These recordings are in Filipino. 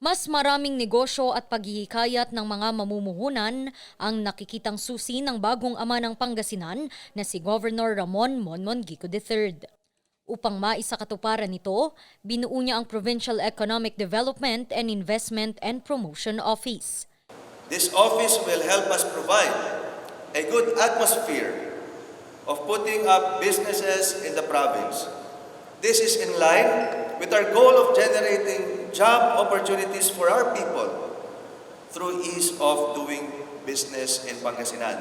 Mas maraming negosyo at paghihikayat ng mga mamumuhunan ang nakikitang susi ng bagong ama ng Pangasinan na si Governor Ramon Monmon Gico III. Upang maisakatuparan nito, binuo niya ang Provincial Economic Development and Investment and Promotion Office. This office will help us provide a good atmosphere of putting up businesses in the province. This is in line with our goal of generating job opportunities for our people through ease of doing business in Pangasinan.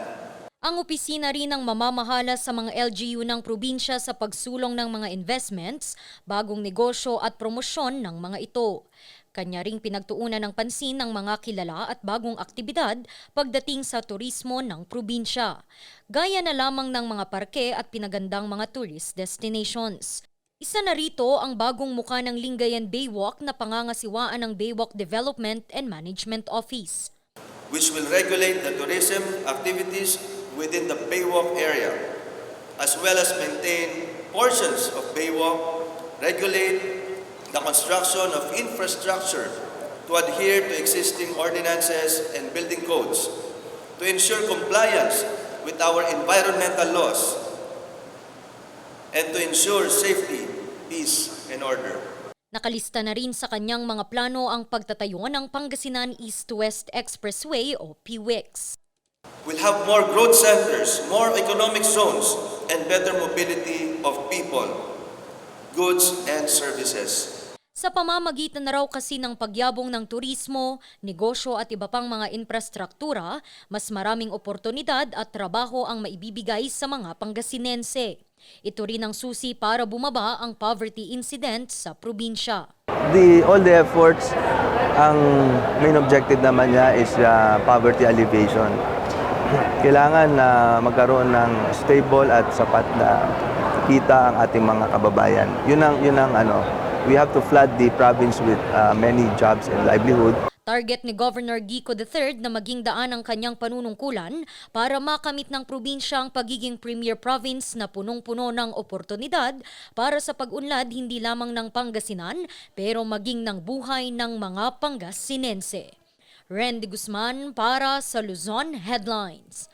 Ang opisina rin ng mamamahala sa mga LGU ng probinsya sa pagsulong ng mga investments, bagong negosyo at promosyon ng mga ito. Kanya ring pinagtuunan ng pansin ng mga kilala at bagong aktibidad pagdating sa turismo ng probinsya. Gaya na lamang ng mga parke at pinagandang mga tourist destinations. Isa na rito ang bagong muka ng Lingayen Baywalk na pangangasiwaan ng Baywalk Development and Management Office, which will regulate the tourism activities within the Baywalk area, as well as maintain portions of Baywalk, regulate the construction of infrastructure to adhere to existing ordinances and building codes, to ensure compliance with our environmental laws, and to ensure safety, peace, and order. Nakalista na rin sa kanyang mga plano ang pagtatayo ng Pangasinan East-West Expressway o PWEX. We'll have more growth centers, more economic zones, and better mobility of people, goods, and services. Sa pamamagitan na raw kasi ng pagyabong ng turismo, negosyo at iba pang mga infrastruktura, mas maraming oportunidad at trabaho ang maibibigay sa mga Pangasinense. Ito rin ang susi para bumaba ang poverty incident sa probinsya. All the efforts, ang main objective naman niya is poverty alleviation. Kailangan na magkaroon ng stable at sapat na kita ang ating mga kababayan. Yun ang we have to flood the province with many jobs and livelihood. Target ni Governor Gico III na maging daan ang kanyang panunungkulan para makamit ng probinsya ang pagiging premier province na punong-puno ng oportunidad para sa pag-unlad hindi lamang ng Pangasinan pero maging ng buhay ng mga Pangasinense. Randy Guzman para sa Luzon Headlines.